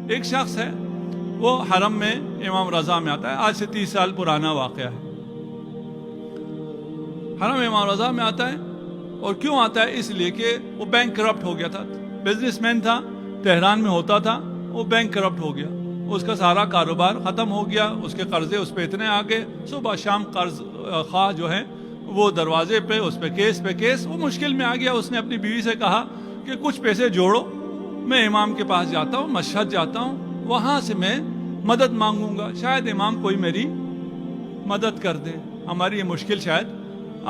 ایک شخص ہے وہ حرم میں امام رضا میں آتا ہے، آج سے 30 سال پرانا واقعہ ہے۔ حرم امام رضا میں آتا ہے، اور کیوں آتا ہے؟ اس لیے کہ وہ بینک کرپٹ ہو گیا تھا، بزنس مین تھا، تہران میں ہوتا تھا، وہ بینک کرپٹ ہو گیا، اس کا سارا کاروبار ختم ہو گیا، اس کے قرضے اس پہ اتنے آ گئے، صبح شام قرض خواہ جو ہیں وہ دروازے پہ، اس پہ کیس، وہ مشکل میں آ گیا۔ اس نے اپنی بیوی سے کہا کہ کچھ پیسے جوڑو، میں امام کے پاس جاتا ہوں، مشہد جاتا ہوں، وہاں سے میں مدد مانگوں گا، شاید امام کوئی میری مدد کر دے، ہماری یہ مشکل شاید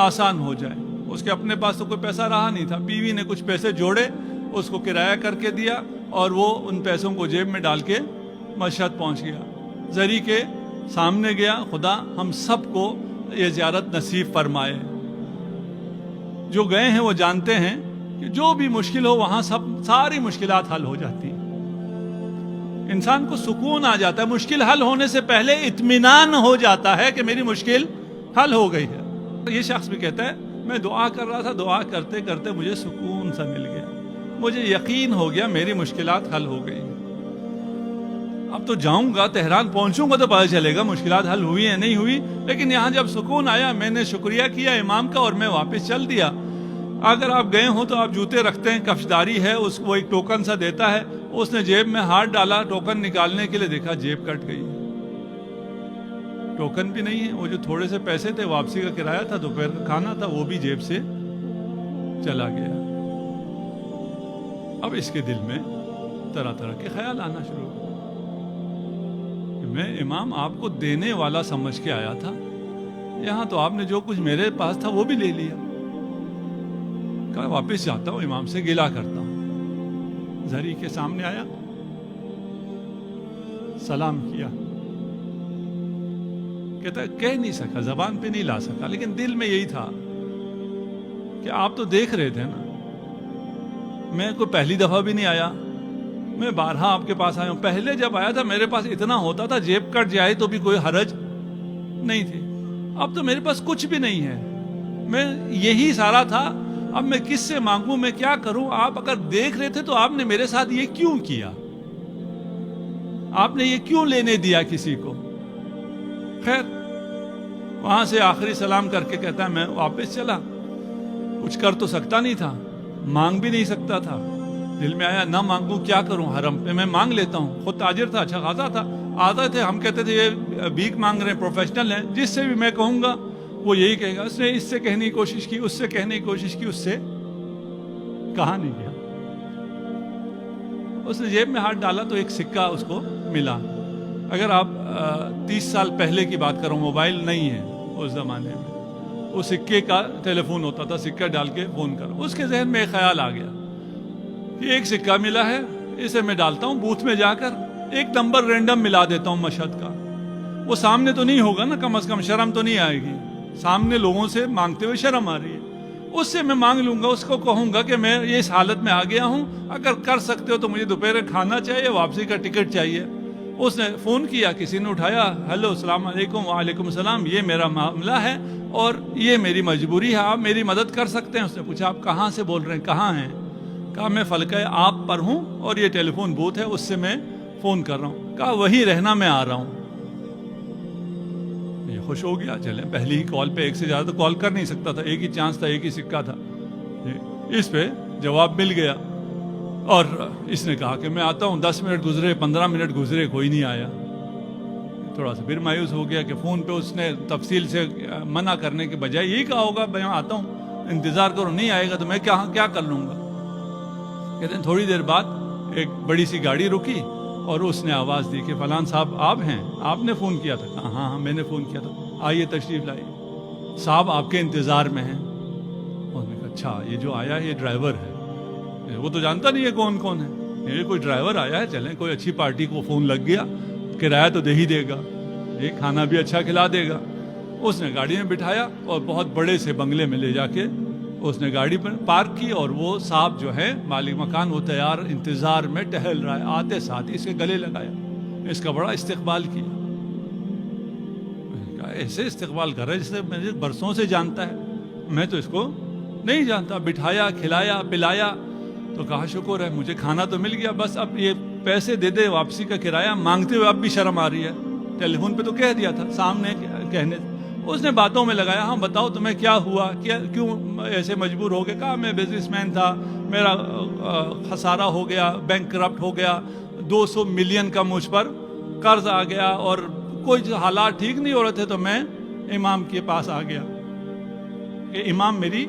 آسان ہو جائے۔ اس کے اپنے پاس تو کوئی پیسہ رہا نہیں تھا، بیوی نے کچھ پیسے جوڑے، اس کو کرایہ کر کے دیا، اور وہ ان پیسوں کو جیب میں ڈال کے مشہد پہنچ گیا، زری کے سامنے گیا۔ خدا ہم سب کو یہ زیارت نصیب فرمائے۔ جو گئے ہیں وہ جانتے ہیں کہ جو بھی مشکل ہو وہاں ساری مشکلات حل ہو جاتی ہیں، انسان کو سکون آ جاتا ہے، مشکل حل ہونے سے پہلے اطمینان ہو جاتا ہے کہ میری مشکل حل ہو گئی ہے۔ یہ شخص بھی کہتا ہے میں دعا کر رہا تھا، دعا کرتے کرتے مجھے سکون سا مل گیا، مجھے یقین ہو گیا میری مشکلات حل ہو گئی۔ اب تو جاؤں گا، تہران پہنچوں گا تو پتہ چلے گا مشکلات حل ہوئی ہیں نہیں ہوئی، لیکن یہاں جب سکون آیا میں نے شکریہ کیا امام کا اور میں واپس چل دیا۔ اگر آپ گئے ہوں تو آپ جوتے رکھتے ہیں، کفشداری ہے، وہ ایک ٹوکن سا دیتا ہے، اس نے جیب میں ہاتھ ڈالا ٹوکن نکالنے کے لیے، دیکھا جیب کٹ گئی، ٹوکن بھی نہیں ہے، وہ جو تھوڑے سے پیسے تھے واپسی کا کرایہ تھا، دوپہر کا کھانا تھا، وہ بھی جیب سے چلا گیا۔ اب اس کے دل میں طرح طرح کے خیال آنا شروع ہو، میں امام آپ کو دینے والا سمجھ کے آیا تھا، یہاں تو آپ نے جو کچھ میرے پاس تھا وہ بھی لے لیا۔ کہا واپس جاتا ہوں، امام سے گلہ کرتا ہوں۔ زری کے سامنے آیا، سلام کیا، کہتا ہے کہہ نہیں سکا، زبان پہ نہیں لا سکا، لیکن دل میں یہی تھا کہ آپ تو دیکھ رہے تھے نا، میں کوئی پہلی دفعہ بھی نہیں آیا، میں بارہا آپ کے پاس آیا ہوں، پہلے جب آیا تھا میرے پاس اتنا ہوتا تھا، جیب کٹ جائے تو بھی کوئی حرج نہیں تھی، اب تو میرے پاس کچھ بھی نہیں ہے، میں یہی سارا تھا، اب میں کس سے مانگوں، میں کیا کروں؟ آپ اگر دیکھ رہے تھے تو آپ نے میرے ساتھ یہ کیوں کیا؟ آپ نے یہ کیوں لینے دیا کسی کو؟ خیر وہاں سے آخری سلام کر کے کہتا ہے میں واپس چلا، کچھ کر تو سکتا نہیں تھا، مانگ بھی نہیں سکتا تھا، دل میں آیا نہ مانگوں کیا کروں، حرم پہ میں مانگ لیتا ہوں، خود تاجر تھا، اچھا خاصا تھا، آتا تھے، ہم کہتے تھے یہ بھیک مانگ رہے ہیں، پروفیشنل ہیں، جس سے بھی میں کہوں گا وہ یہی کہے گا، اس نے اس سے کہنے کی کوشش کی، اس سے کہنے کی کوشش کی، اس سے کہا نہیں گیا۔ اس نے جیب میں ہاتھ ڈالا تو ایک سکہ اس کو ملا۔ اگر آپ 30 سال پہلے کی بات کرو، موبائل نہیں ہے اس زمانے میں، وہ سکے کا ٹیلی فون ہوتا تھا، سکہ ڈال کے فون کر، اس کے ذہن میں ایک خیال آ گیا کہ ایک سکہ ملا ہے، اسے میں ڈالتا ہوں بوتھ میں جا کر، ایک نمبر رینڈم ملا دیتا ہوں مشہد کا، وہ سامنے تو نہیں ہوگا نا، کم از کم شرم تو نہیں آئے گی، سامنے لوگوں سے مانگتے ہوئے شرم آ رہی ہے، اس سے میں مانگ لوں گا، اس کو کہوں گا کہ میں اس حالت میں آ گیا ہوں، اگر کر سکتے ہو تو مجھے دوپہر کھانا چاہیے، واپسی کا ٹکٹ چاہیے۔ اس نے فون کیا، کسی نے اٹھایا، ہیلو السلام علیکم، وعلیکم السلام، یہ میرا معاملہ ہے اور یہ میری مجبوری ہے، آپ میری مدد کر سکتے ہیں؟ اس نے پوچھا آپ کہاں سے بول رہے ہیں، کہاں ہیں؟ کہا میں فلکہ آپ پر ہوں اور یہ ٹیلی فون بوتھ ہے، اس سے میں فون کر رہا ہوں۔ کہا وہی رہنا، میں آ رہا ہوں۔ یہ خوش ہو گیا، چلیں پہلی ہی کال پہ ایک سے زیادہ تو کال کر نہیں سکتا تھا، ایک ہی چانس تھا، ایک ہی سکہ تھا، اس پہ جواب مل گیا، اور اس نے کہا کہ میں آتا ہوں، 10 منٹ گزرے، 15 منٹ گزرے، کوئی نہیں آیا، تھوڑا سا پھر مایوس ہو گیا کہ فون پہ اس نے تفصیل سے منع کرنے کے بجائے یہی کہا ہوگا میں آتا ہوں، انتظار کرو، نہیں آئے گا تو میں کیا کر لوں گا۔ کہتے ہیں تھوڑی دیر بعد ایک بڑی سی گاڑی رکی اور اس نے آواز دی کہ فلان صاحب آپ ہیں، آپ نے فون کیا تھا؟ کہا ہاں میں نے فون کیا تھا، آئیے تشریف لائیے، صاحب آپ کے انتظار میں ہیں۔ اور میں کہا اچھا یہ جو آیا ہے یہ ڈرائیور ہے، وہ تو جانتا نہیں ہے کون ہے، یہ کوئی ڈرائیور آیا ہے، چلیں کوئی اچھی پارٹی کو فون لگ گیا، کرایہ تو دے ہی دے گا، یہ کھانا بھی اچھا کھلا دے گا۔ اس نے گاڑی میں بٹھایا اور بہت بڑے سے بنگلے میں لے جا کے اس نے گاڑی پر پارک کی، اور وہ صاحب جو ہے مالک مکان وہ تیار انتظار میں ٹہل رہا ہے، آتے ساتھ ہی اس کے گلے لگایا، اس کا بڑا استقبال کیا۔ کہا ایسے استقبال کر رہا ہے جسے مجھے برسوں سے جانتا ہے، میں تو اس کو نہیں جانتا۔ بٹھایا، کھلایا، پلایا، تو کہا شکر ہے مجھے کھانا تو مل گیا، بس اب یہ پیسے دے دے واپسی کا کرایہ مانگتے ہوئے اب بھی شرم آ رہی ہے. ٹیلی فون پہ تو کہہ دیا تھا, سامنے کہنے. اس نے باتوں میں لگایا, ہاں بتاؤ تمہیں کیا ہوا, کیوں ایسے مجبور ہو گئے. کہا میں بزنس مین تھا, میرا خسارہ ہو گیا, بینک کرپٹ ہو گیا, 200 ملین کا مجھ پر قرض آ گیا اور کوئی حالات ٹھیک نہیں ہو رہے تھے, تو میں امام کے پاس آ گیا کہ امام میری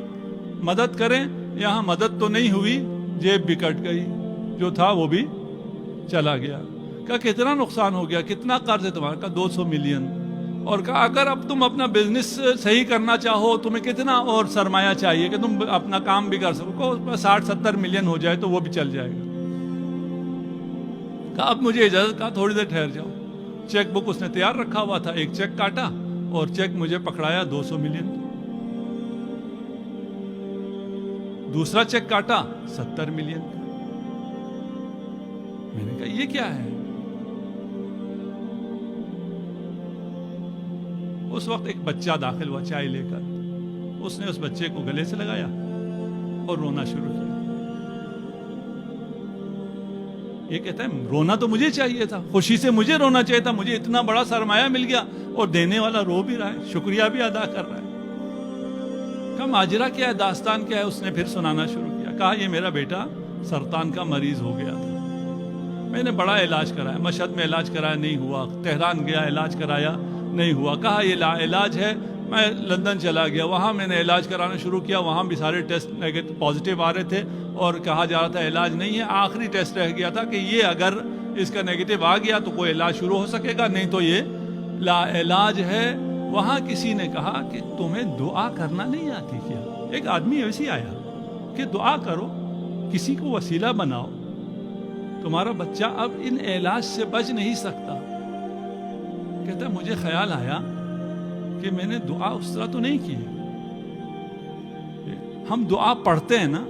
مدد کریں. یہاں مدد تو نہیں ہوئی, جیب بھی کٹ گئی, جو تھا وہ بھی چلا گیا. کہا کتنا نقصان ہو گیا, کتنا قرض ہے تمہارا؟ کہا 200 ملین. اور کہا اگر اب تم اپنا بزنس صحیح کرنا چاہو تمہیں کتنا اور سرمایہ چاہیے کہ تم اپنا کام بھی کر سکو؟ 60-70 ملین ہو جائے تو وہ بھی چل جائے گا. کہا اب مجھے اجازت. کہا تھوڑی دیر ٹھہر جاؤ. چیک بک اس نے تیار رکھا ہوا تھا, ایک چیک کاٹا اور چیک مجھے پکڑایا 200 ملین. دوسرا چیک کاٹا 70 ملین. میں نے کہا یہ کیا ہے؟ اس وقت ایک بچہ داخل ہوا چائے لے کر. اس نے اس بچے کو گلے سے لگایا اور رونا شروع کیا. یہ کہتا ہے رونا تو مجھے چاہیے تھا, خوشی سے مجھے رونا چاہیے تھا, مجھے اتنا بڑا سرمایہ مل گیا اور دینے والا رو بھی رہا ہے, شکریہ بھی ادا کر رہا ہے. کہا ماجرا کیا ہے, داستان کیا ہے؟ اس نے پھر سنانا شروع کیا. کہا یہ میرا بیٹا سرطان کا مریض ہو گیا تھا, میں نے بڑا علاج کرایا, مشہد میں علاج کرایا نہیں ہوا, تہران گیا علاج کرایا نہیں ہوا. کہا یہ علاج ہے. میں لندن چلا گیا, وہاں میں نے علاج کرانا شروع کیا, وہاں بھی سارے ٹیسٹ پازیٹیو آ رہے تھے اور کہا جا رہا تھا علاج نہیں ہے. آخری ٹیسٹ رہ گیا تھا کہ یہ اگر اس کا نیگیٹو آ گیا تو کوئی علاج شروع ہو سکے گا, نہیں تو یہ لا علاج ہے. وہاں کسی نے کہا کہ تمہیں دعا کرنا نہیں آتی کیا؟ ایک آدمی ایسی آیا کہ دعا کرو, کسی کو وسیلہ بناؤ, تمہارا بچہ اب ان علاج سے بچ نہیں سکتا. کہتا مجھے خیال آیا کہ میں نے دعا اس طرح تو نہیں کی. ہم دعا پڑھتے ہیں نا,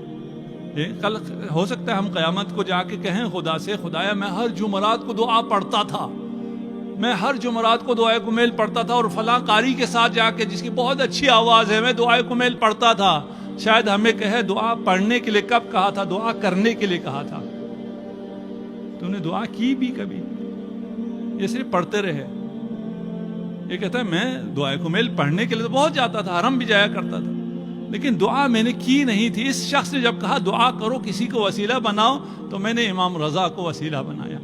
کل ہو سکتا ہے ہم قیامت کو جا کے کہیں خدا سے, خدایا میں ہر جمعرات کو دعا پڑھتا تھا, میں ہر جمعرات کو دعائے کمیل پڑھتا تھا, اور فلاں قاری کے ساتھ جا کے جس کی بہت اچھی آواز ہے میں دعائے کمیل پڑھتا تھا. شاید ہمیں کہے دعا پڑھنے کے لیے کب کہا تھا, دعا کرنے کے لیے کہا تھا. تو نے دعا کی بھی کبھی؟ یہ صرف پڑھتے رہے. یہ کہتا ہے میں دعائے کمیل پڑھنے کے لیے تو بہت جاتا تھا, حرم بھی جایا کرتا تھا, لیکن دعا میں نے کی نہیں تھی. اس شخص نے جب کہا دعا کرو, کسی کو وسیلہ بناؤ, تو میں نے امام رضا کو وسیلہ بنایا.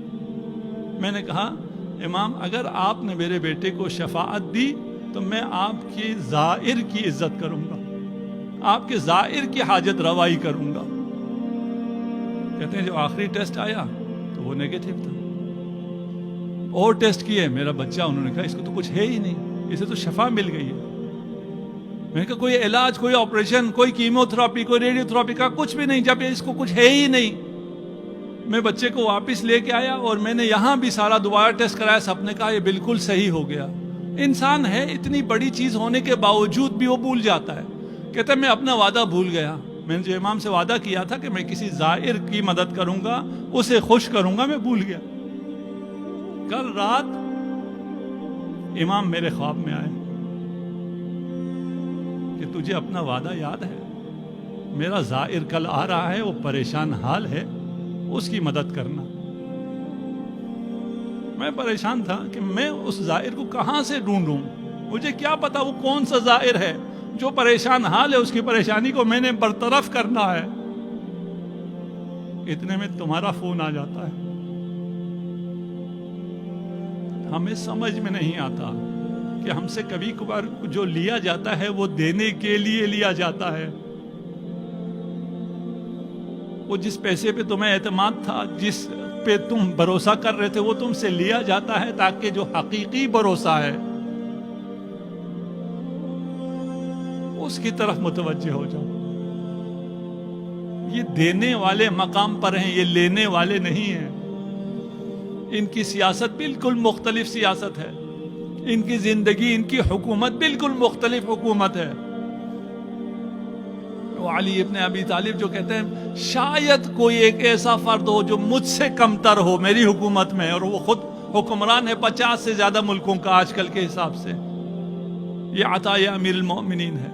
میں نے کہا امام اگر آپ نے میرے بیٹے کو شفاعت دی تو میں آپ کی زائر کی عزت کروں گا, آپ کے زائر کی حاجت روائی کروں گا. کہتے ہیں جو آخری ٹیسٹ آیا تو وہ نیگیٹو تھا. اور ٹیسٹ کیے, میرا بچہ, انہوں نے کہا اس کو تو کچھ ہے ہی نہیں, اسے تو شفا مل گئی ہے. میں نے کہا کوئی علاج, کوئی آپریشن, کوئی کیمو تھراپی, کوئی ریڈیو تھراپی کا کچھ بھی نہیں, جب اس کو کچھ ہے ہی نہیں. میں بچے کو واپس لے کے آیا اور میں نے یہاں بھی سارا دوبارہ ٹیسٹ کرایا, سب نے کہا یہ بالکل صحیح ہو گیا. انسان ہے, اتنی بڑی چیز ہونے کے باوجود بھی وہ بھول جاتا ہے. کہتا ہے میں اپنا وعدہ بھول گیا, میں نے جو امام سے وعدہ کیا تھا کہ میں کسی زائر کی مدد کروں گا, اسے خوش کروں گا, میں بھول گیا. کل رات امام میرے خواب میں آئے کہ تجھے اپنا وعدہ یاد ہے, میرا زائر کل آ رہا ہے, وہ پریشان حال ہے, اس کی مدد کرنا. میں پریشان تھا کہ میں اس زائر کو کہاں سے ڈھونڈوں, مجھے کیا پتا وہ کون سا زائر ہے جو پریشان حال ہے, اس کی پریشانی کو میں نے برطرف کرنا ہے. اتنے میں تمہارا فون آ جاتا ہے. ہمیں سمجھ میں نہیں آتا کہ ہم سے کبھی کبھار جو لیا جاتا ہے وہ دینے کے لیے لیا جاتا ہے. وہ جس پیسے پہ تمہیں اعتماد تھا, جس پہ تم بھروسہ کر رہے تھے, وہ تم سے لیا جاتا ہے تاکہ جو حقیقی بھروسہ ہے اس کی طرف متوجہ ہو جاؤ. یہ دینے والے مقام پر ہیں, یہ لینے والے نہیں ہیں. ان کی سیاست بالکل مختلف سیاست ہے, ان کی زندگی, ان کی حکومت بالکل مختلف حکومت ہے. علی ابن ابی طالب جو کہتے ہیں شاید کوئی ایک ایسا فرد ہو جو مجھ سے کم تر ہو میری حکومت میں, اور وہ خود حکمران ہے 50 سے زیادہ ملکوں کا آج کل کے حساب سے. یہ عطا امیر المؤمنین ہے.